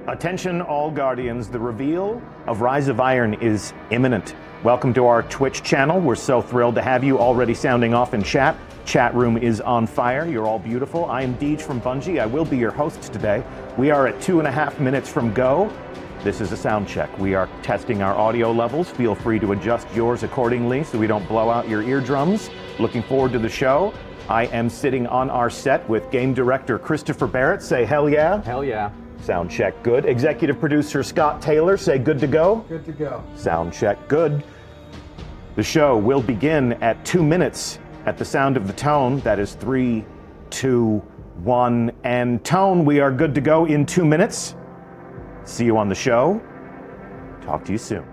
Attention all Guardians, the reveal of Rise of Iron is imminent. Welcome to our Twitch channel. We're so thrilled to have you already sounding off in chat. Chat room is on fire. You're all beautiful. I am Deej from Bungie. I will be your host today. We are at 2.5 minutes from go. This is a sound check. We are testing our audio levels. Feel free to adjust yours accordingly so we don't blow out your eardrums. Looking forward to the show. I am sitting on our set with game director Christopher Barrett. Say hell yeah. Hell yeah. Sound check, good. Executive producer Scott Taylor, say good to go. Good to go. Sound check, good. The show will begin at 2 minutes at the sound of the tone. That is 3, 2, 1, and tone. We are good to go in 2 minutes. See you on the show. Talk to you soon.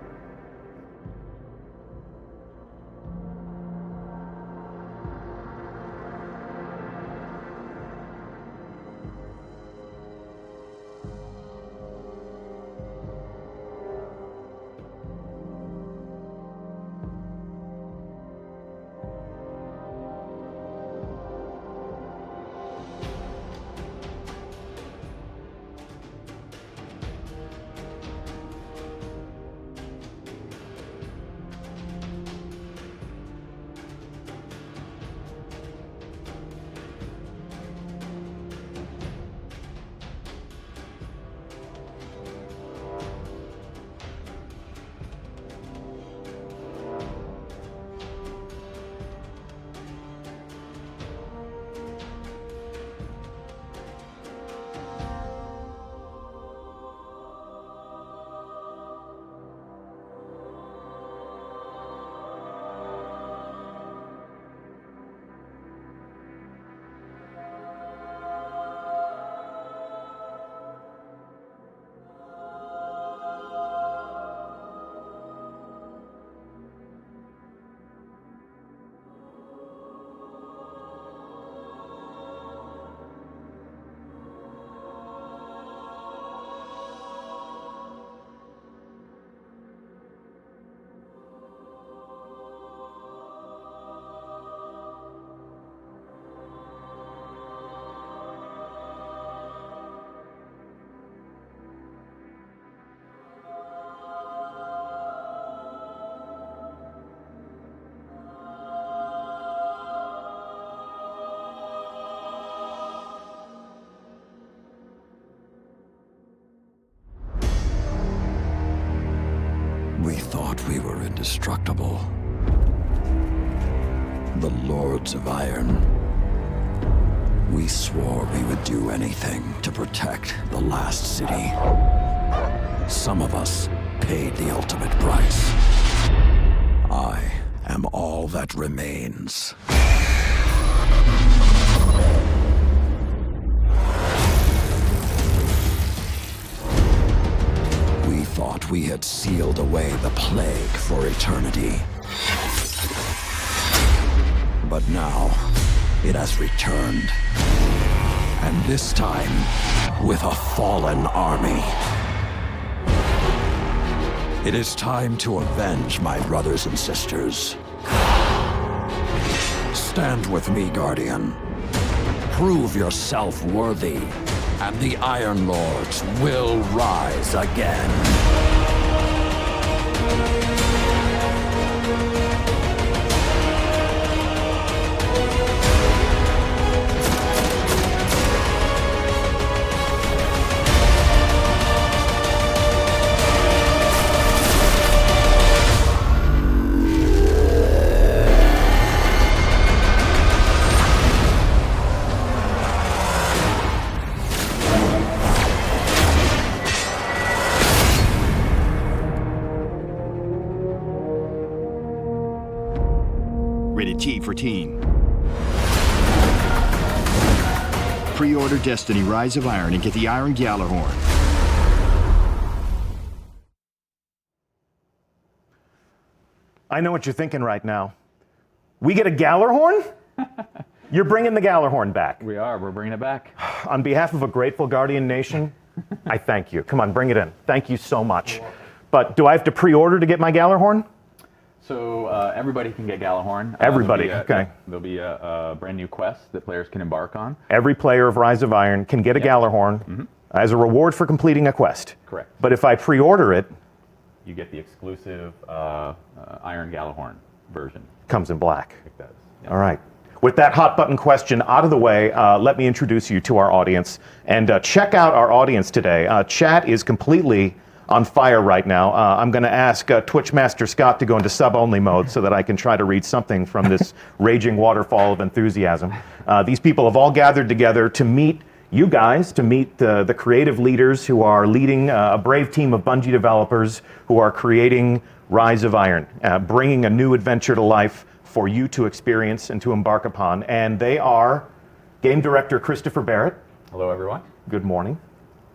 We thought we were indestructible. The Lords of Iron. We swore we would do anything to protect the last city. Some of us paid the ultimate price. I am all that remains. We thought we had sealed away the plague for eternity. But now, it has returned. And this time, with a fallen army. It is time to avenge my brothers and sisters. Stand with me, Guardian. Prove yourself worthy, and the Iron Lords will rise again. Rated T for Teen. Pre-order Destiny Rise of Iron and get the Iron Gjallarhorn. I know what you're thinking right now. We get a Gjallarhorn? You're bringing the Gjallarhorn back. We are. We're bringing it back. On behalf of a grateful Guardian Nation, I thank you. Come on, bring it in. Thank you so much. But do I have to pre-order to get my Gjallarhorn? So everybody can get Gjallarhorn. Everybody, okay. There'll be a brand new quest that players can embark on. Every player of Rise of Iron can get a Gjallarhorn. as a reward for completing a quest. Correct. But if I pre-order it, You get the exclusive Iron Galahorn version. comes in black. It does. Yes. All right. With that hot button question out of the way, let me introduce you to our audience. And check out our audience today. Chat is completely on fire right now. I'm going to ask Twitch Master Scott to go into sub-only mode so that I can try to read something from this raging waterfall of enthusiasm. These people have all gathered together to meet you guys, to meet the creative leaders who are leading a brave team of Bungie developers who are creating Rise of Iron, bringing a new adventure to life for you to experience and to embark upon. And they are Game Director Christopher Barrett. Hello, everyone. Good morning.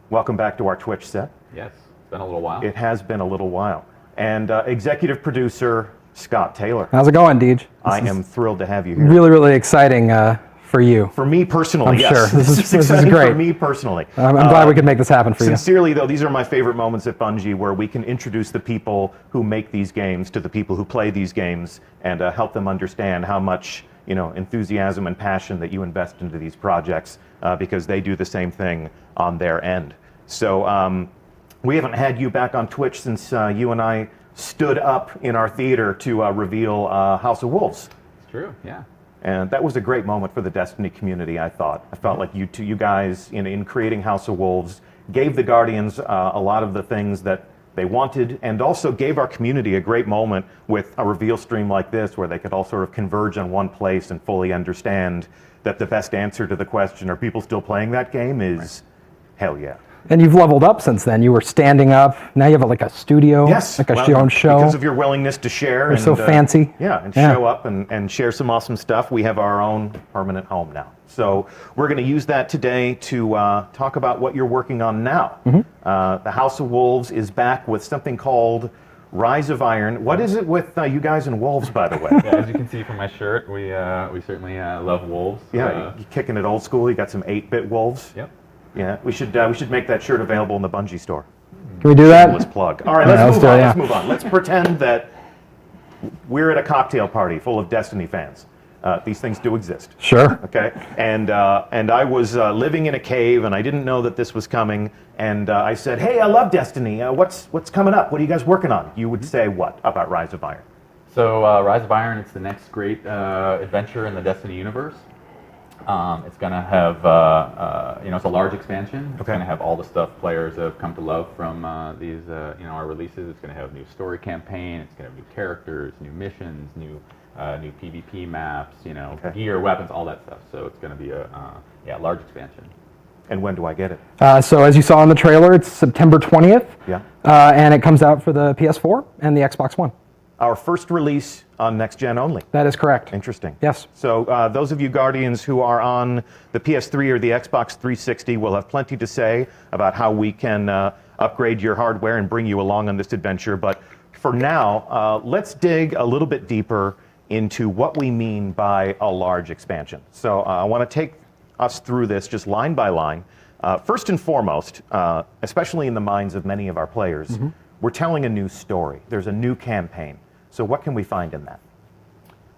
Welcome back to our Twitch set. Yes, it's been a little while. It has been a little while. And Executive Producer Scott Taylor. How's it going, Deej? I am thrilled to have you here. Really, really exciting for you. For me personally, I'm yes. sure. This is exciting great. for me personally. I'm glad we could make this happen for you. Sincerely, though, these are my favorite moments at Bungie where we can introduce the people who make these games to the people who play these games and help them understand how much enthusiasm and passion that you invest into these projects because they do the same thing on their end. So we haven't had you back on Twitch since you and I stood up in our theater to reveal House of Wolves. It's true, yeah. And that was a great moment for the Destiny community, I thought. I felt like you guys, in creating House of Wolves, gave the Guardians a lot of the things that they wanted, and also gave our community a great moment with a reveal stream like this, where they could all sort of converge on one place and fully understand that the best answer to the question, are people still playing that game, is hell yeah. And you've leveled up since then. You were standing up. Now you have like a studio, Yes, like a well, own show. because of your willingness to share. You're so fancy. Yeah, and Yeah. show up and share some awesome stuff. We have our own permanent home now. So we're going to use that today to talk about what you're working on now. The House of Wolves is back with something called Rise of Iron. What is it with you guys and wolves, by the way? Yeah, as you can see from my shirt, we certainly love wolves. Yeah, you're kicking it old school. You got some 8-bit wolves. Yep. Yeah, we should make that shirt available in the Bungie store. Can we do that? Let's plug. All right, Yeah, let's let's move do it, on. yeah. Let's move on. Let's pretend that we're at a cocktail party full of Destiny fans. These things do exist. Sure. Okay, and I was living in a cave, and I didn't know that this was coming. And I said, "Hey, I love Destiny. What's coming up? What are you guys working on?" You would say what about Rise of Iron? So Rise of Iron, it's the next great adventure in the Destiny universe. It's going to have, it's a large expansion. It's Okay. going to have all the stuff players have come to love from these, our releases. It's going to have a new story campaign. It's going to have new characters, new missions, new PvP maps, Okay. gear, weapons, all that stuff. So it's going to be a large expansion. And when do I get it? So as you saw in the trailer, it's September 20th. Yeah. And it comes out for the PS4 and the Xbox One. Our first release on next gen only. That is correct. Interesting. Yes. So those of you Guardians who are on the PS3 or the Xbox 360 will have plenty to say about how we can upgrade your hardware and bring you along on this adventure. But for now, let's dig a little bit deeper into what we mean by a large expansion. So I want to take us through this just line by line. First and foremost, especially in the minds of many of our players, we're telling a new story. There's a new campaign. So what can we find in that?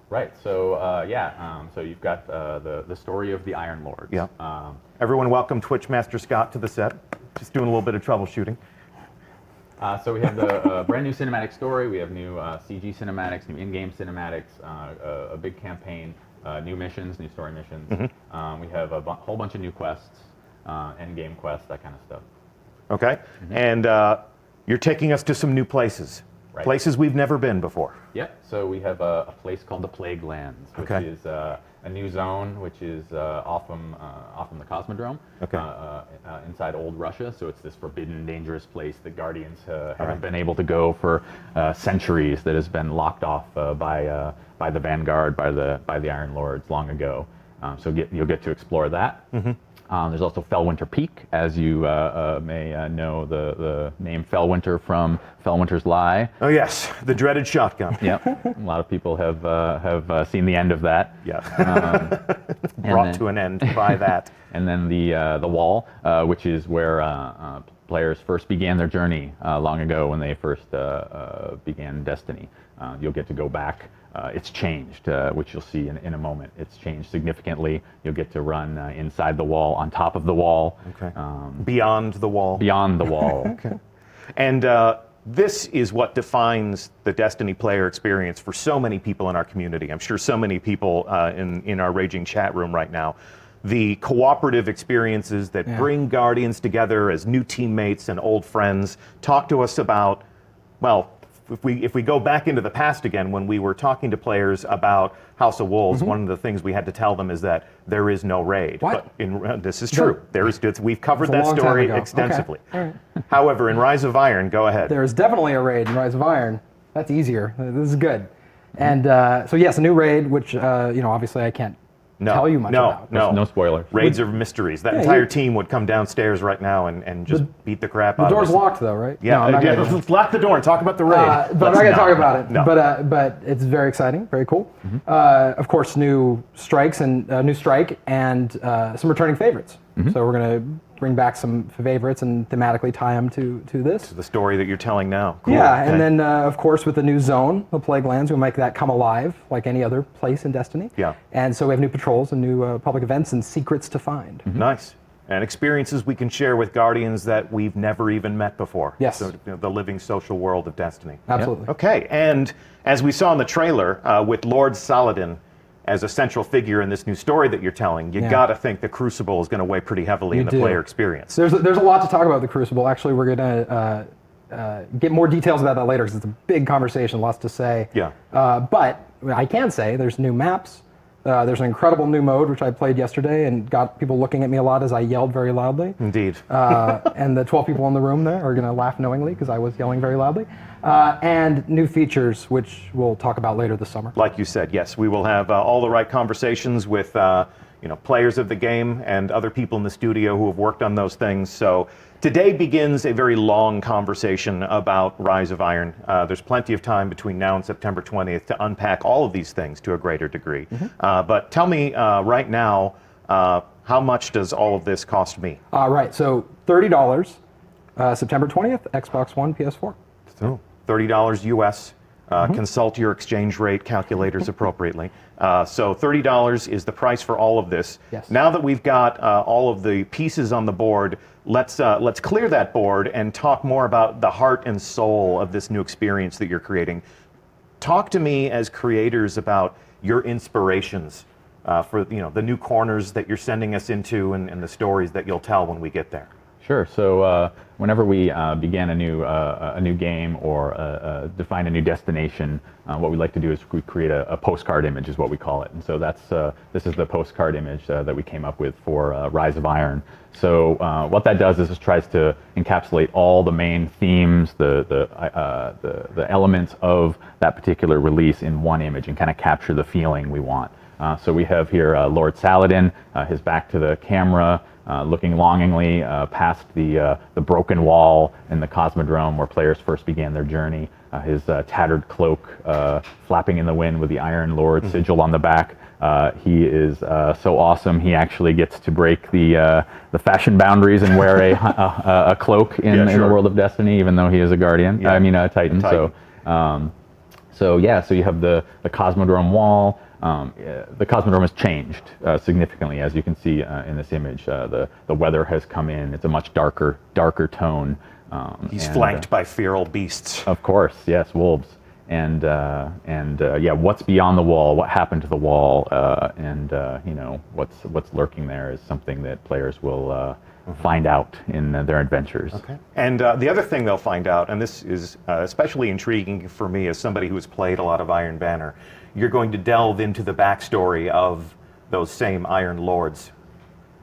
Right. So so you've got the story of the Iron Lords. Yeah. Everyone welcome Twitch Master Scott to the set. Just doing a little bit of troubleshooting. So we have the brand new cinematic story. We have new CG cinematics, new in-game cinematics, a big campaign, new missions, new story missions. We have a whole bunch of new quests, end-game quests, that kind of stuff. Okay. And you're taking us to some new places. Right. Places we've never been before. Yep. So we have a place called the Plague Lands, which Okay. is a new zone, which is off from the Cosmodrome, Okay. inside old Russia. So it's this forbidden, dangerous place that Guardians haven't been able to go for centuries. That has been locked off by the Vanguard, by the Iron Lords long ago. So you'll get to explore that. There's also Fellwinter Peak, as you may know the name Fellwinter from Fellwinter's Lie. Oh yes, the dreaded shotgun. Yep, a lot of people have seen the end of that. Yeah. And Brought then- to an end by that. And then the Wall, which is where players first began their journey long ago when they first began Destiny. You'll get to go back. It's changed, which you'll see in a moment. It's changed significantly. You'll get to run inside the wall, on top of the wall. Okay. Beyond the wall. Beyond the wall. Okay. And this is what defines the Destiny player experience for so many people in our community. I'm sure so many people in our raging chat room right now. The cooperative experiences that bring Guardians together as new teammates and old friends. Talk to us about, well, if we go back into the past again, when we were talking to players about House of Wolves, one of the things we had to tell them is that there is no raid. What? But this is true. We've covered that long time story ago. extensively. Okay. All right. However, in Rise of Iron, go ahead. There is definitely a raid in Rise of Iron. That's easier. This is good. And so yes, a new raid, which obviously I can't tell you much about. No spoilers. Raids are mysteries. That entire team would come downstairs right now and just beat the crap out of us. The door's locked though, right? Yeah, No, I'm not gonna- let's lock the door and talk about the raid. but I'm not going to talk about it. No. But it's very exciting, very cool. Of course, new strikes and new strike and some returning favorites. So we're going to bring back some favorites and thematically tie them to this. The story that you're telling now. Cool. Yeah, Okay. and then of course with the new zone, the Plague Lands, we'll make that come alive like any other place in Destiny. Yeah. And so we have new patrols and new public events and secrets to find. Nice. And experiences we can share with Guardians that we've never even met before. Yes. So, the living social world of Destiny. Absolutely. Okay, and as we saw in the trailer, with Lord Saladin as a central figure in this new story that you're telling, you gotta think the Crucible is gonna weigh pretty heavily in the player experience. There's a lot to talk about the Crucible. Actually, we're gonna get more details about that later because it's a big conversation, lots to say. Yeah. But I can say there's new maps. There's an incredible new mode, which I played yesterday and got people looking at me a lot as I yelled very loudly. Indeed. And the 12 people in the room there are going to laugh knowingly because I was yelling very loudly. And new features, which we'll talk about later this summer. Like you said, yes, we will have all the right conversations with players of the game and other people in the studio who have worked on those things. So today begins a very long conversation about Rise of Iron. There's plenty of time between now and September 20th to unpack all of these things to a greater degree. But tell me right now, how much does all of this cost me? Right, so $30, September 20th, Xbox One, PS4. So $30 US. Consult your exchange rate calculators appropriately. So $30 is the price for all of this. Yes. Now that we've got all of the pieces on the board, let's clear that board and talk more about the heart and soul of this new experience that you're creating. Talk to me as creators about your inspirations for the new corners that you're sending us into and the stories that you'll tell when we get there. Sure. So whenever we begin a new game or define a new destination, what we like to do is we create a postcard image, is what we call it. And so this is the postcard image that we came up with for Rise of Iron. So what that does is it tries to encapsulate all the main themes, the elements of that particular release in one image and kind of capture the feeling we want. So we have here Lord Saladin, his back to the camera, looking longingly past the broken wall in the Cosmodrome where players first began their journey. His tattered cloak flapping in the wind with the Iron Lord sigil on the back. He is so awesome. He actually gets to break the fashion boundaries and wear a cloak in the world of Destiny, even though he is a Guardian. Yeah. I mean a Titan. So you have the Cosmodrome wall. The Cosmodrome has changed significantly, as you can see in this image. The weather has come in. It's a much darker tone. He's flanked by feral beasts. Of course, yes, wolves. And what's beyond the wall? What happened to the wall? What's lurking there is something that players will find out in their adventures. Okay. And the other thing they'll find out, and this is especially intriguing for me as somebody who has played a lot of Iron Banner, you're going to delve into the backstory of those same Iron Lords.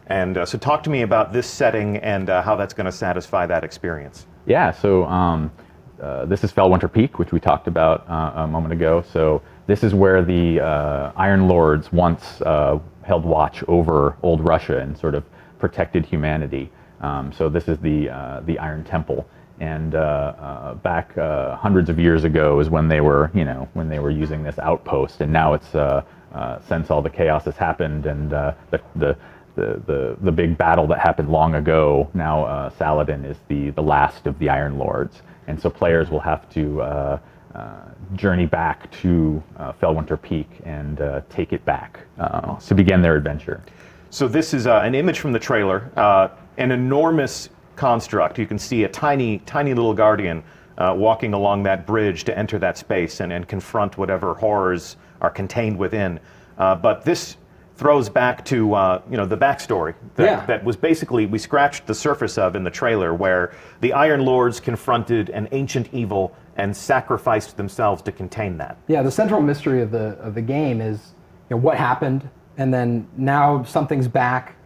And so talk to me about this setting and how that's going to satisfy that experience. Yeah, so this is Fellwinter Peak, which we talked about a moment ago. So this is where the Iron Lords once held watch over old Russia and sort of protected humanity. So this is the Iron Temple. And back hundreds of years ago is when they were using this outpost, and now it's since all the chaos has happened and the big battle that happened long ago. Now Saladin is the last of the Iron Lords, and so players will have to journey back to Fellwinter Peak and take it back to begin their adventure. So this is an image from the trailer, an enormous construct. You can see a tiny little guardian walking along that bridge to enter that space and confront whatever horrors are contained within. But this throws back to the backstory that was basically we scratched the surface of in the trailer, where the Iron Lords confronted an ancient evil and sacrificed themselves to contain that. Yeah, the central mystery of the game is what happened, and then now something's back.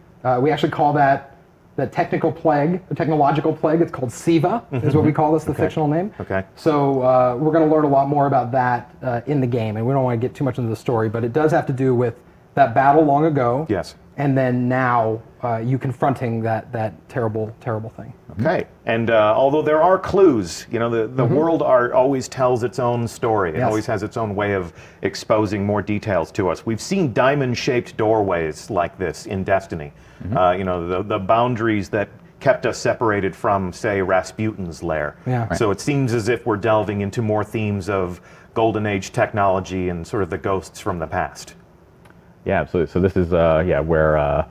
We actually call that the technical plague, the technological plague. It's called Siva, is what we call this, the fictional name. Okay. So we're going to learn a lot more about that in the game, and we don't want to get too much into the story, but it does have to do with that battle long ago. Yes. And then now you confronting that terrible thing. Okay. And although there are clues, the world always tells its own story. It always has its own way of exposing more details to us. We've seen diamond-shaped doorways like this in Destiny. The boundaries that kept us separated from, say, Rasputin's lair. Yeah. So it seems as if we're delving into more themes of Golden Age technology and sort of the ghosts from the past. Yeah, absolutely. So this is where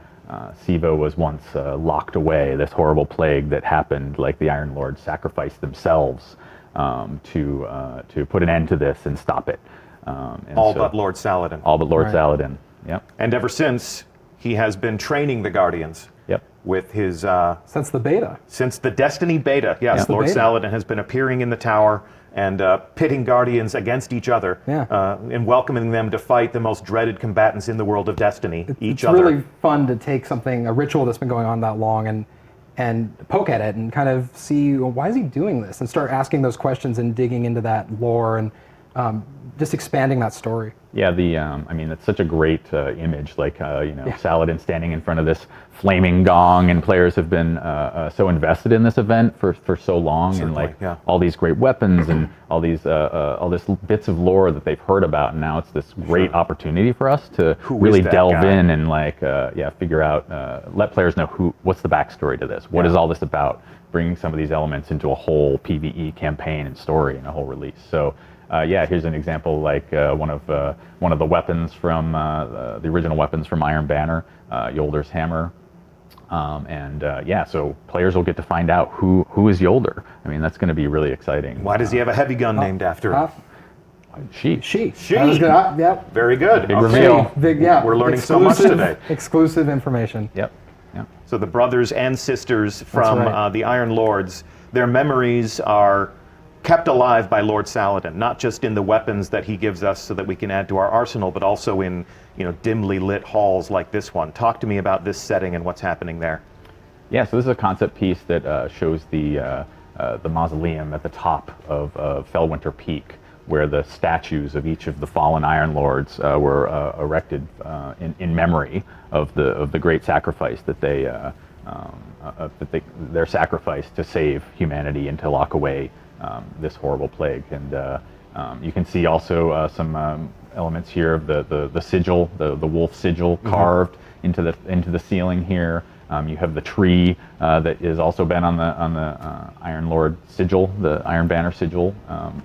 Siva was once locked away, this horrible plague that happened, like the Iron Lords sacrificed themselves to put an end to this and stop it. But Lord Saladin. All but Lord Saladin, yep. And ever since, he has been training the Guardians. Yep. With his... since the beta. Since the Destiny beta, yes. Lord Saladin has been appearing in the tower and pitting Guardians against each other, and welcoming them to fight the most dreaded combatants in the world of Destiny, each other. It's really fun to take a ritual that's been going on that long, and poke at it and kind of see, why is he doing this? And start asking those questions and digging into that lore and just expanding that story. Yeah, it's such a great image, Saladin standing in front of this flaming gong, and players have been so invested in this event for so long. Certainly, and all these great weapons and all this bits of lore that they've heard about, and now it's this great opportunity for us to really delve in and figure out, let players know what's the backstory to this, what is all this about, bringing some of these elements into a whole PvE campaign and story and a whole release. So. Here's an example, one of the weapons from the original weapons from Iron Banner, Yolder's hammer, so players will get to find out who is Yolder. I mean, that's going to be really exciting. Why does he have a heavy gun named after him? She. That was good. Yep. Very good. Big reveal. We're learning so much today. Exclusive information. Yep. So the brothers and sisters from the Iron Lords, their memories are kept alive by Lord Saladin, not just in the weapons that he gives us so that we can add to our arsenal, but also in dimly lit halls like this one. Talk to me about this setting and what's happening there. Yeah, so this is a concept piece that shows the mausoleum at the top of Fellwinter Peak, where the statues of each of the fallen Iron Lords were erected in memory of the great sacrifice that their sacrifice to save humanity and to lock away this horrible plague. And you can see also some elements here of the sigil, the wolf sigil carved into the ceiling here. You have the tree that has also been on the Iron Lord sigil, the Iron Banner sigil,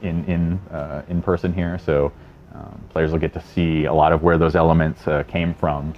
in person here. So players will get to see a lot of where those elements came from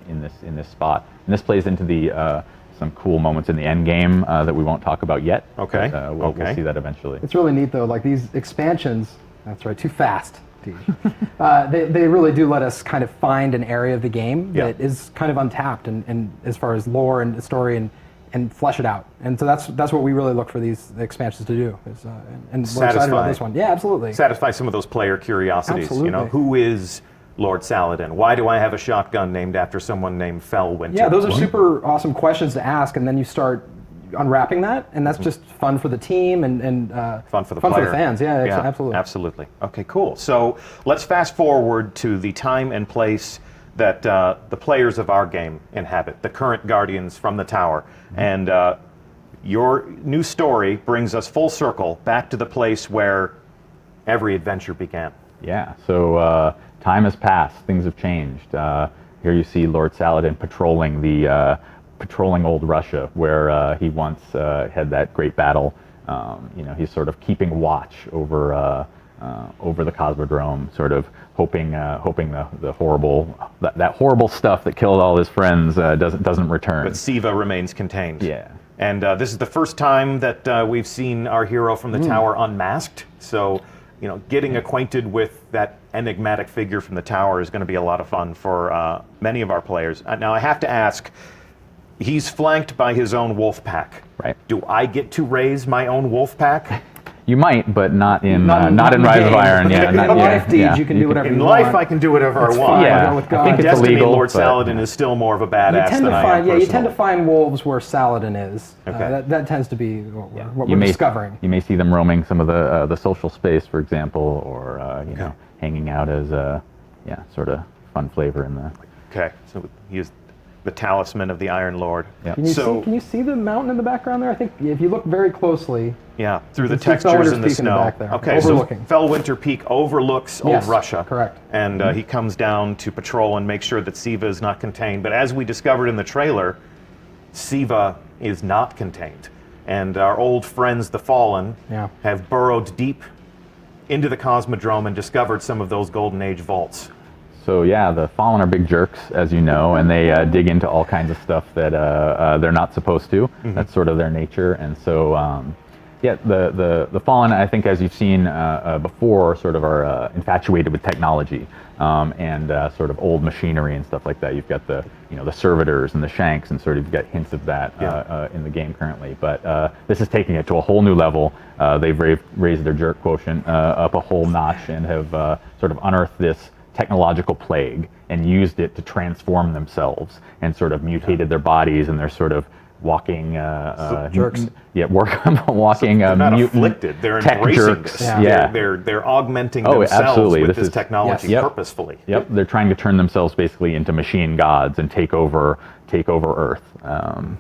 in this spot. And this plays into the some cool moments in the end game that we won't talk about yet. Okay. But, we'll see that eventually. It's really neat though. Like these expansions. That's right. Too fast. They really do let us kind of find an area of the game that is kind of untapped and as far as lore and story and flesh it out. And so that's what we really look for these expansions to do. And we're excited about this one. Yeah, absolutely. Satisfy some of those player curiosities. Absolutely. Who is Lord Saladin? Why do I have a shotgun named after someone named Fellwinter? Yeah, those are super awesome questions to ask, and then you start unwrapping that, and that's just fun for the team and fun for the fans. Yeah, absolutely. Absolutely. Okay, cool. So let's fast forward to the time and place that the players of our game inhabit, the current Guardians from the Tower. And your new story brings us full circle back to the place where every adventure began. Yeah, so time has passed, things have changed. here you see Lord Saladin patrolling patrolling old Russia, where he once had that great battle. He's sort of keeping watch over the Cosmodrome, sort of hoping the horrible stuff that killed all his friends doesn't return. But Siva remains contained. Yeah. And this is the first time that we've seen our hero from the tower unmasked. So, getting acquainted with that enigmatic figure from the tower is going to be a lot of fun for many of our players. Now, I have to ask, he's flanked by his own wolf pack. Right. Do I get to raise my own wolf pack? You might, but not in Not in Rise of game. Iron. Yeah, In life deeds, you can do whatever In you life, want. I can do whatever That's I want. fine. Yeah, Go with I God. think it's Destiny, illegal, Lord but, Saladin is still more of a badass than I am. You tend to personally. find wolves where Saladin is. Okay. That tends to be what You we're may, discovering. You may see them roaming some of the social space, for example, or hanging out as sort of fun flavor in the. Okay, so he is the talisman of the Iron Lord. Yeah. Can you see the mountain in the background there? I think if you look very closely. Yeah, through the You can see textures in the Fellwinter's Peak in the snow. back there, Okay, overlooking. so Fellwinter Peak overlooks old Yes, Russia. correct. And he comes down to patrol and make sure that Siva is not contained. But as we discovered in the trailer, Siva is not contained. And our old friends, the Fallen, have burrowed deep into the Cosmodrome and discovered some of those Golden Age vaults. So yeah, the Fallen are big jerks, as you know, and they dig into all kinds of stuff that they're not supposed to. Mm-hmm. That's sort of their nature, and so the Fallen, I think, as you've seen before, sort of are infatuated with technology and sort of old machinery and stuff like that. You've got the servitors and the shanks, and sort of you've got hints of that in the game currently. But this is taking it to a whole new level. They've raised their jerk quotient up a whole notch and have sort of unearthed this technological plague and used it to transform themselves and sort of mutated their bodies, and they're sort of walking jerks. walking They're not mutant afflicted. They're tech embracing jerks. this. Yeah. They're augmenting Oh, themselves absolutely. with This this is- technology Yes. Yep. purposefully. Yep, they're trying to turn themselves basically into machine gods and take over Earth,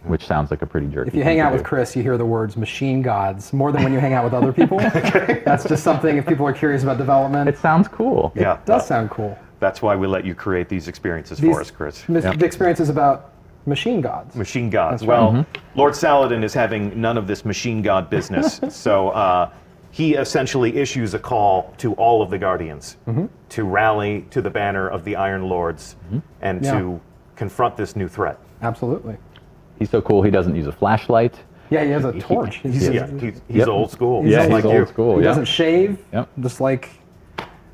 which sounds like a pretty jerky. If you thing hang to out do. with Chris, you hear the words machine gods more than when you hang out with other people. That's just something, if people are curious about development, It sounds cool. Yeah. it does sound cool. That's why we let you create these experiences These- for us, Chris. The experience is about machine gods. Machine gods. That's Well, right. Lord Saladin is having none of this machine god business. So he essentially issues a call to all of the Guardians to rally to the banner of the Iron Lords and to confront this new threat. Absolutely. He's so cool. He doesn't use a flashlight. Yeah, he has a torch. He's Yep. old school. He's Yeah, like he's you. old school. He Yeah. doesn't shave. Yep. Just like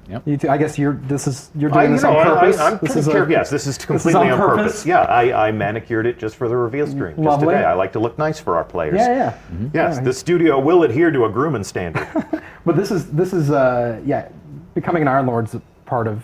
Yep. you two. I guess you're doing this I- on purpose. I'm pretty sure, yes, this is completely on purpose. Yeah, I manicured it just for the reveal stream just Lovely. today. I like to look nice for our players. Yeah. Yes, the studio will adhere to a grooming standard. But this is becoming an Iron Lord's part of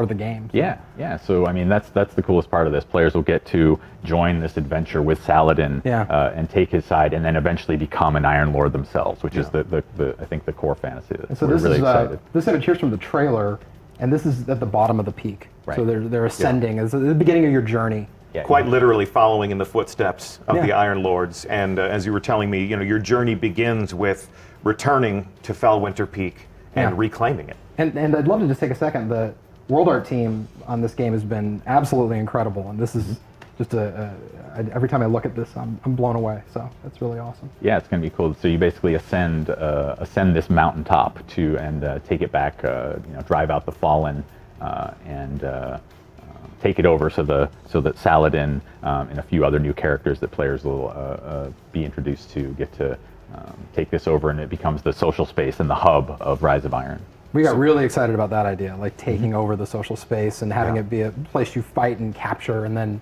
the game. So. Yeah. So I mean, that's the coolest part of this. Players will get to join this adventure with Saladin and take his side, and then eventually become an Iron Lord themselves, which is the I think the core fantasy. And so We're this really is excited. this image here's from the trailer, and this is at the bottom of the peak. Right. So they're ascending. It's the beginning of your journey. Yeah. Quite literally following in the footsteps of Yeah. the Iron Lords. And as you were telling me, your journey begins with returning to Fellwinter Peak and Yeah. reclaiming it. And I'd love to just take a second. The world art team on this game has been absolutely incredible, and this is just every time I look at this, I'm blown away. So that's really awesome. Yeah, it's going to be cool. So you basically ascend this mountaintop and take it back. Drive out the Fallen and take it over, so that Saladin and a few other new characters that players will be introduced to get to take this over, and it becomes the social space and the hub of Rise of Iron. We got really excited about that idea, like taking over the social space and having it be a place you fight and capture, and then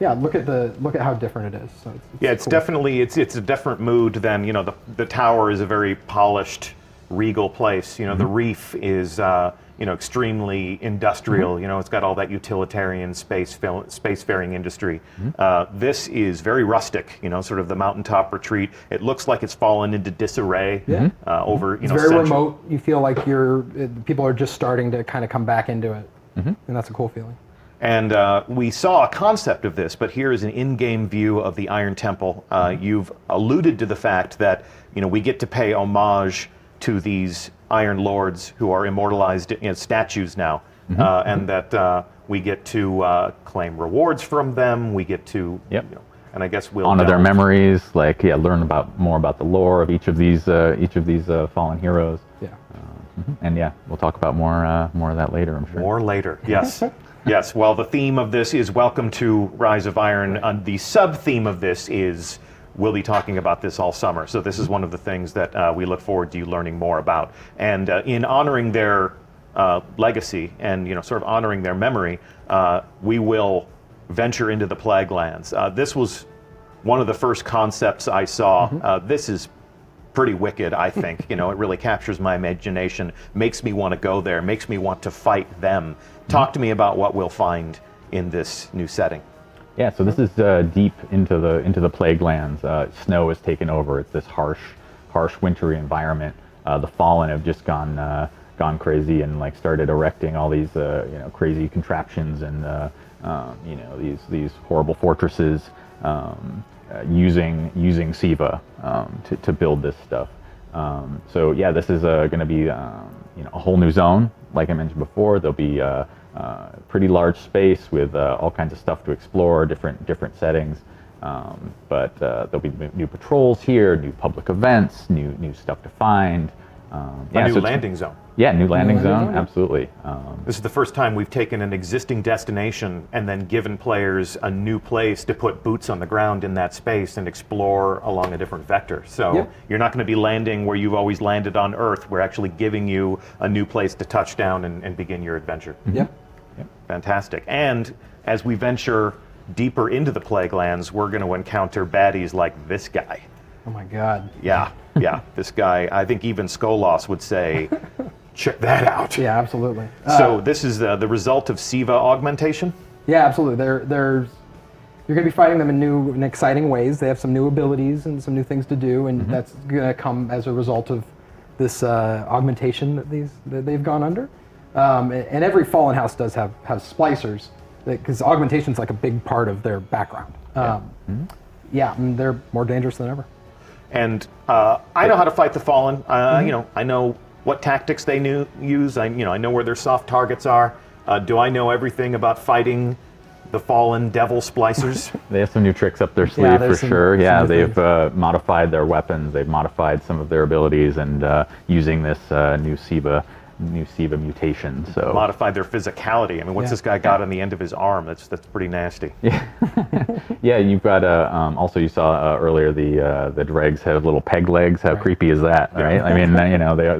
look at how different it is. So It's cool. definitely it's a different mood than the tower is a very polished, regal place. The reef is extremely industrial. It's got all that utilitarian spacefaring industry. This is very rustic. Sort of the mountaintop retreat. It looks like it's fallen into disarray over It's very centuries. remote. You feel like people are just starting to kind of come back into it, and that's a cool feeling. And we saw a concept of this, but here is an in-game view of the Iron Temple. You've alluded to the fact that we get to pay homage to these Iron Lords who are immortalized as statues now. and that we get to claim rewards from them. We get to, and I guess we'll honor their memories, learn more about the lore of each of these fallen heroes. Yeah. And we'll talk about more of that later, I'm sure. More later, yes. Yes, well, the theme of this is Welcome to Rise of Iron. The sub-theme of this is we'll be talking about this all summer. So this is one of the things that we look forward to you learning more about. And in honoring their legacy and sort of honoring their memory, we will venture into the Plague Lands. This was one of the first concepts I saw. This is pretty wicked, I think. It really captures my imagination, makes me want to go there, makes me want to fight them. Talk to me about what we'll find in this new setting. Yeah, so this is deep into the Plague Lands. Snow has taken over. It's this harsh, wintry environment. The Fallen have just gone crazy and started erecting all these crazy contraptions and these horrible fortresses. Using Siva to build this stuff. This is going to be a whole new zone. Like I mentioned before, there'll be a pretty large space with all kinds of stuff to explore, different settings. But there'll be new patrols here, new public events, new stuff to find. A new landing zone. Yeah, new landing zone, absolutely. This is the first time we've taken an existing destination and then given players a new place to put boots on the ground in that space and explore along a different vector. So you're not going to be landing where you've always landed on Earth. We're actually giving you a new place to touch down and begin your adventure. Yep. Fantastic. And as we venture deeper into the Plague Lands, we're going to encounter baddies like this guy. Oh my God. Yeah, this guy, I think even Skolos would say, check that out. Yeah, absolutely. So this is the result of Siva augmentation? Yeah, absolutely. You're going to be fighting them in new and exciting ways. They have some new abilities and some new things to do, and that's going to come as a result of this augmentation that they've gone under. And every Fallen House does have splicers, because augmentation's like a big part of their background. And they're more dangerous than ever. And I know how to fight the Fallen. I know what tactics they use. I know where their soft targets are. Do I know everything about fighting the Fallen Devil Splicers? They have some new tricks up their sleeve for sure. Yeah, they've modified their weapons. They've modified some of their abilities, and using this new Siva mutation. So modified their physicality. I mean, what's this guy got on the end of his arm? That's pretty nasty. Yeah, yeah. You've got also you saw earlier the dregs have little peg legs. How creepy is that, right? I mean, they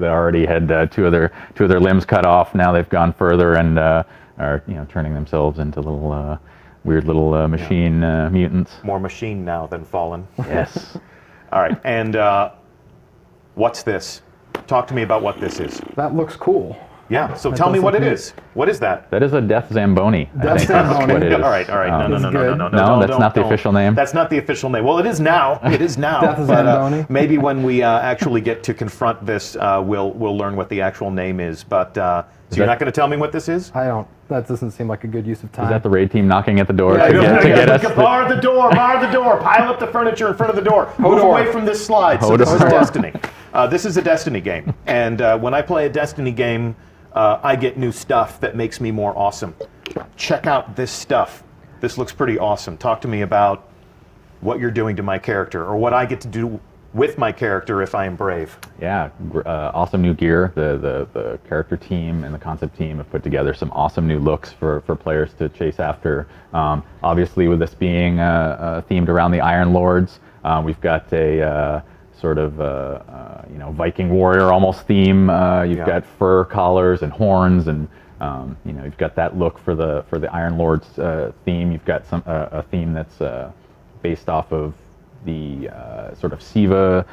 already had two of their limbs cut off. Now they've gone further and are turning themselves into little weird little machine mutants. More machine now than Fallen. Yes. All right, and what's this? Talk to me about what this is. That looks cool. Yeah, so tell me what it is. What is that? That is a Death Zamboni. Death Zamboni. What it is. All right. No, that's not the official name? That's not the official name. Well, it is now. It is now. Death Zamboni. Maybe when we actually get to confront this, we'll learn what the actual name is. But so you're not going to tell me what this is? I don't. That doesn't seem like a good use of time. Is that the raid team knocking at the door to get us? Bar the door, pile up the furniture in front of the door. Move away from this slide. So this is Destiny. This is a Destiny game. And when I play a Destiny game, I get new stuff that makes me more awesome. Check out this stuff. This looks pretty awesome. Talk to me about what you're doing to my character, or what I get to do with my character if I am brave. Yeah, awesome new gear. The character team and the concept team have put together some awesome new looks for players to chase after. Obviously, with this being themed around the Iron Lords, we've got a sort of Viking warrior almost theme. You've got fur collars and horns, and you've got that look for the Iron Lords theme. You've got a theme that's based off of the sort of Siva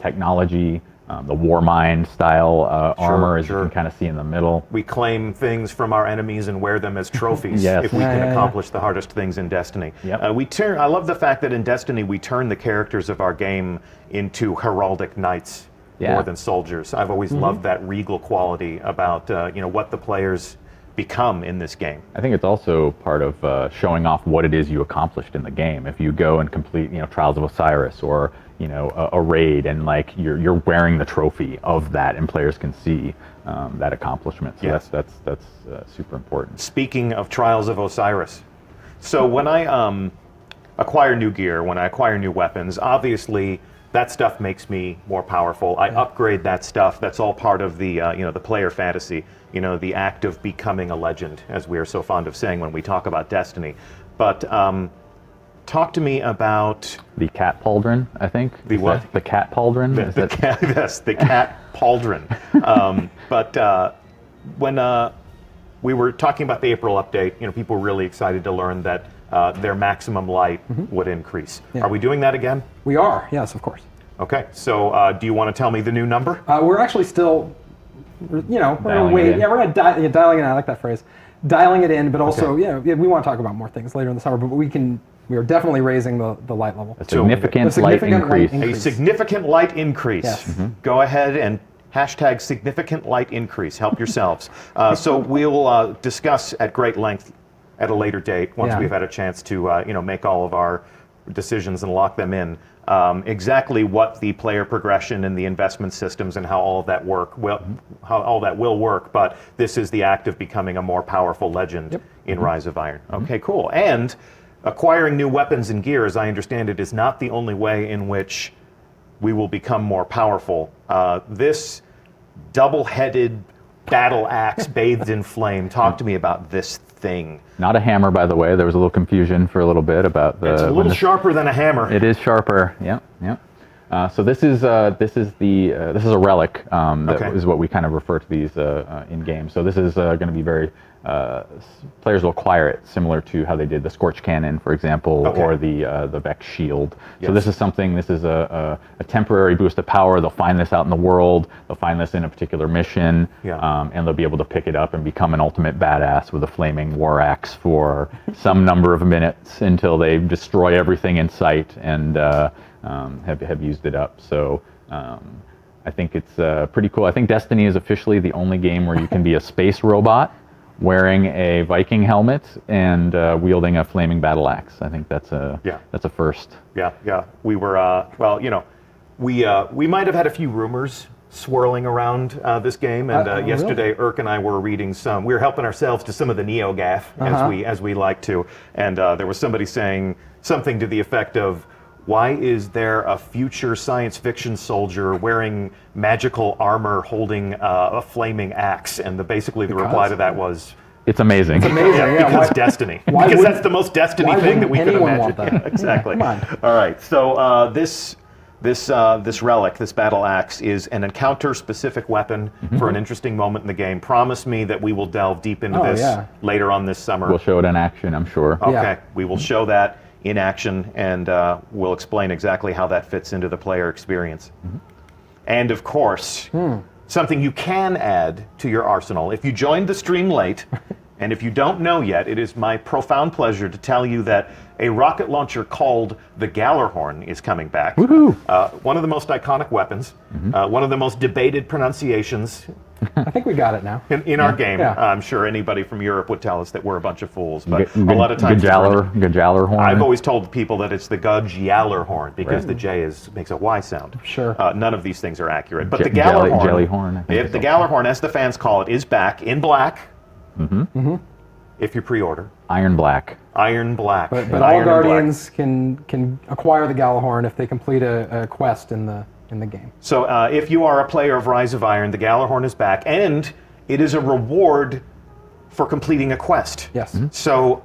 technology, the Warmind style armor, as you can kind of see in the middle. We claim things from our enemies and wear them as trophies if we can accomplish the hardest things in Destiny. Yep. I love the fact that in Destiny we turn the characters of our game into heraldic knights more than soldiers. I've always loved that regal quality about what the players become in this game. I think it's also part of showing off what it is you accomplished in the game. If you go and complete, Trials of Osiris, or a raid, and like you're wearing the trophy of that, and players can see that accomplishment. So Yes. that's super important. Speaking of Trials of Osiris, so when I acquire new gear, when I acquire new weapons, obviously that stuff makes me more powerful. I upgrade that stuff. That's all part of the the player fantasy. The act of becoming a legend, as we are so fond of saying when we talk about Destiny. But talk to me about The cat pauldron, I think. The Is what? that the cat pauldron. Is the that- cat, yes, the cat pauldron. But when we were talking about the April update, people were really excited to learn that their maximum light would increase. Yeah. Are we doing that again? We are, yes, of course. Okay, so do you want to tell me the new number? We're actually still, we're gonna Dialing wait. it in. Yeah, we're gonna dialing it in. I like that phrase, dialing it in. But also, we want to talk about more things later in the summer. But we are definitely raising the light level. A significant, A significant light increase. light A increase. significant light increase. Yes. Go ahead and hashtag significant light increase. Help yourselves. So we'll discuss at great length at a later date once Yeah. we've had a chance to make all of our decisions and lock them in. Exactly what the player progression and the investment systems and how all of that how all that will work. But this is the act of becoming a more powerful legend in Rise of Iron. Okay, cool. And acquiring new weapons and gear, as I understand it, is not the only way in which we will become more powerful. This double-headed battle axe bathed in flame. Talk to me about this thing. Not a hammer, by the way. There was a little confusion for a little bit about the. It's a when little this- sharper than a hammer. It is sharper. Yeah, yeah. So this is a relic. That Okay. is what we kind of refer to these in game. So this is going to be very. Players will acquire it similar to how they did the Scorch Cannon, for example, Okay. or the Vex Shield. Yes. So this is something. This is a temporary boost of power. They'll find this out in the world. They'll find this in a particular mission, and they'll be able to pick it up and become an ultimate badass with a flaming war axe for some number of minutes until they destroy everything in sight and have used it up. So. I think it's pretty cool. I think Destiny is officially the only game where you can be a space robot wearing a Viking helmet and wielding a flaming battle axe. I think that's a first. Yeah. We were we might have had a few rumors swirling around this game, and yesterday Irk and I were reading some. We were helping ourselves to some of the NeoGAF as we like to, and there was somebody saying something to the effect of, why is there a future science fiction soldier wearing magical armor holding a flaming axe? And basically the reply to that was, It's amazing. because Destiny. Because that's the most Destiny thing that we could anyone imagine. want that? Yeah, exactly. Come on. All right. So this relic, this battle axe, is an encounter-specific weapon for an interesting moment in the game. Promise me that we will delve deep into this later on this summer. We'll show it in action, I'm sure. Okay, we will show that in action, and we'll explain exactly how that fits into the player experience. And of course, something you can add to your arsenal. If you joined the stream late, and if you don't know yet, it is my profound pleasure to tell you that a rocket launcher called the Gallarhorn is coming back. Woohoo! One of the most iconic weapons, one of the most debated pronunciations I think we got it now. in our game. Yeah. I'm sure anybody from Europe would tell us that we're a bunch of fools, but a lot of times Gajallarhorn. I've always told people that it's the Gjallarhorn because the J makes a Y sound. Sure. None of these things are accurate. But the Jelly Gallarhorn, horn, I think if it's the also- Gallarhorn, as the fans call it, is back in black. If you pre-order, Iron Black. Iron Black. But all Iron and black. Guardians can acquire the Galahorn if they complete a quest in the game. So if you are a player of Rise of Iron, the Gallarhorn is back, and it is a reward for completing a quest. Yes. So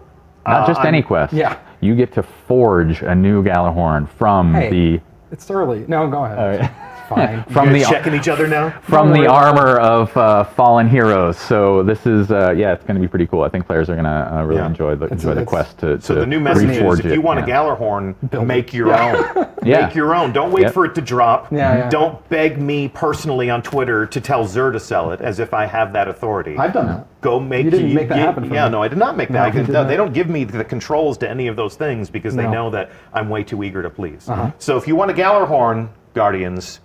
Not just any quest. Yeah. You get to forge a new Gallarhorn from Hey, it's early. No, go ahead. It's fine. from you're the checking each other now. from Don't the worry about armor of fallen heroes. So this is it's going to be pretty cool. I think players are going to really enjoy the it's- quest to So the new message is, reforge if you it, want yeah. a Gallarhorn, Build make it. your own. Yeah. Make your own. Don't wait Yep. for it to drop. Yeah. Don't beg me personally on Twitter to tell Xur to sell it, as if I have that authority. I've done that. Go make. You didn't make that happen for Yeah, me. no, I did not make No, that. you did not. They don't give me the controls to any of those things because they No. know that I'm way too eager to please. Uh-huh. So if you want a Gallarhorn, Guardians,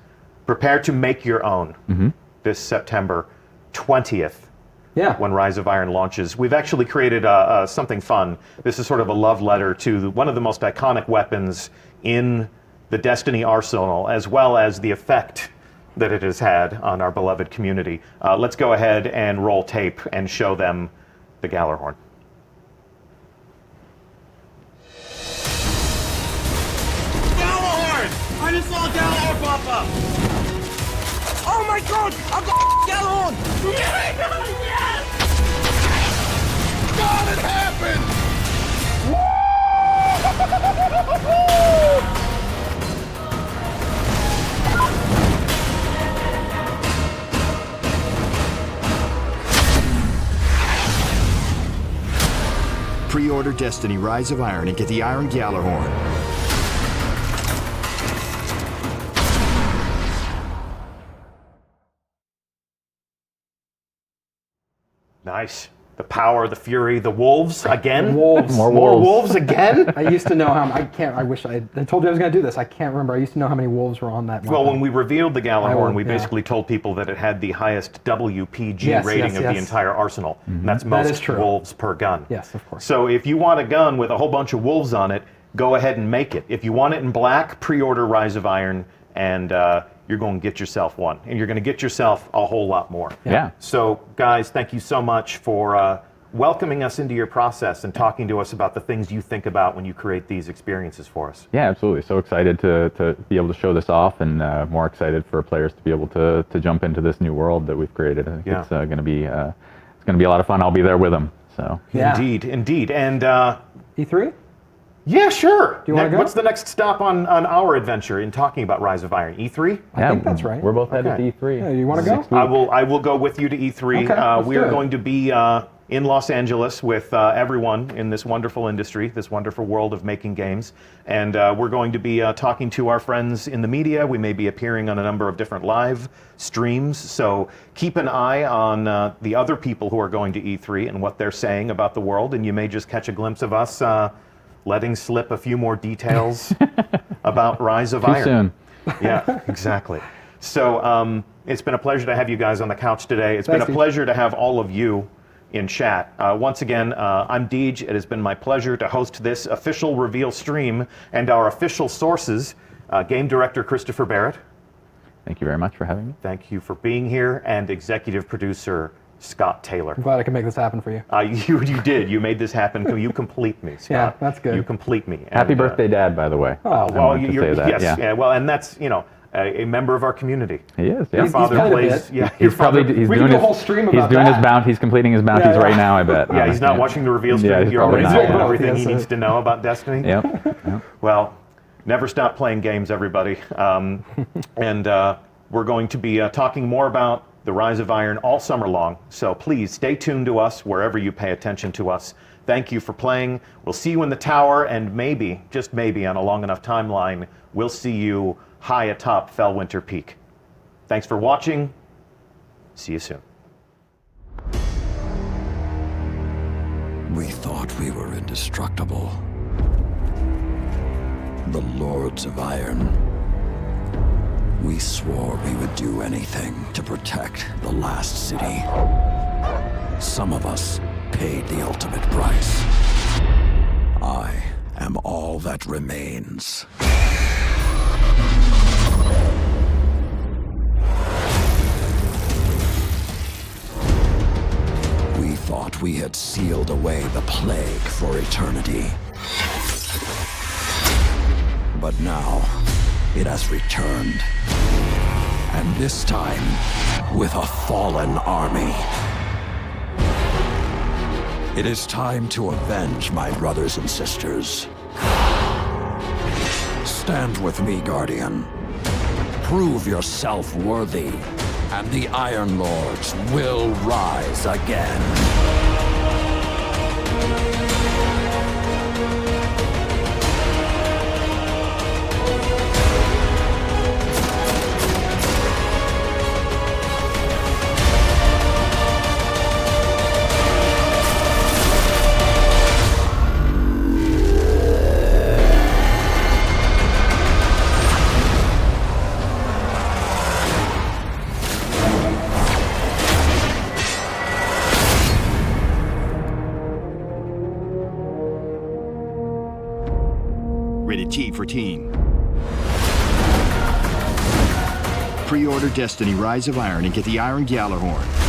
prepare to make your own this September 20th. Yeah. When Rise of Iron launches. We've actually created something fun. This is sort of a love letter to one of the most iconic weapons in the Destiny arsenal, as well as the effect that it has had on our beloved community. Let's go ahead and roll tape and show them the Gallarhorn. Gallarhorn! I just saw a Gallarhorn pop up! Oh my god! I've got Gallarhorn! Yes! God, it happened! Pre-order Destiny Rise of Iron and get the Iron Gallarhorn. Nice. The power, the fury, the wolves again. Wolves. More wolves again. I used to know how. I wish I told you I was going to do this. I can't remember. I used to know how many wolves were on that. Well, when we revealed the Gallarhorn, we yeah. basically told people that it had the highest WPG Yes, rating yes, of the yes. entire arsenal. And that's That is most true. wolves per gun. Yes, of course. So if you want a gun with a whole bunch of wolves on it, go ahead and make it. If you want it in black, pre-order Rise of Iron, and you're going to get yourself one. And you're going to get yourself a whole lot more. Yeah. So, guys, thank you so much for welcoming us into your process and talking to us about the things you think about when you create these experiences for us. Yeah, absolutely. So excited to be able to show this off, and more excited for players to be able to jump into this new world that we've created. I think Yeah. it's going to be a lot of fun. I'll be there with them. So Yeah. Indeed. And E3. yeah, sure. Do you wanna go? What's the next stop on our adventure in talking about Rise of Iron? E3? I think that's right. We're both headed Okay. to E3. Yeah, you wanna go? Next I week. will go with you to E3. Okay, let's We do are it. going to be in Los Angeles with everyone in this wonderful industry, this wonderful world of making games. And we're going to be talking to our friends in the media. We may be appearing on a number of different live streams. So keep an eye on the other people who are going to E3 and what they're saying about the world. And you may just catch a glimpse of us letting slip a few more details about Rise of Iron. soon. Yeah, exactly. So it's been a pleasure to have you guys on the couch today. It's been Thanks, a Steve. pleasure to have all of you in chat. Once again, I'm Deej. It has been my pleasure to host this official reveal stream and our official sources, game director Christopher Barrett. Thank you very much for having me. Thank you for being here, and executive producer Scott Taylor. I'm glad I could make this happen for you. You did. You made this happen. You complete me, Scott. Yeah, that's good. You complete me. Happy And, birthday, Dad, by the way. Oh, I well, wanted to you're, say that. yes, yeah. well, and that's a member of our community. He is. Yeah. Your father played a plays. bit. Yeah, your He's probably father. he's We doing could do a his whole stream he's about doing that. his bounty. He's completing his bounties Yeah. right now. I bet. Yeah, he's not watching the reveal stream. Yeah, he's You're already probably told not, him yeah. everything he Yes, needs to know about Destiny. Yep. Well, never stop playing games, everybody. And we're going to be talking more about the Rise of Iron all summer long. So please stay tuned to us wherever you pay attention to us. Thank you for playing. We'll see you in the tower, and maybe, just maybe, on a long enough timeline, we'll see you high atop Fellwinter Peak. Thanks for watching. See you soon. We thought we were indestructible. The Lords of Iron. We swore we would do anything to protect the last city. Some of us paid the ultimate price. I am all that remains. We thought we had sealed away the plague for eternity. But now, it has returned. And this time, with a fallen army. It is time to avenge my brothers and sisters. Stand with me, Guardian. Prove yourself worthy, and the Iron Lords will rise again. Rated T for teen. Pre-order Destiny Rise of Iron and get the Iron Gjallarhorn.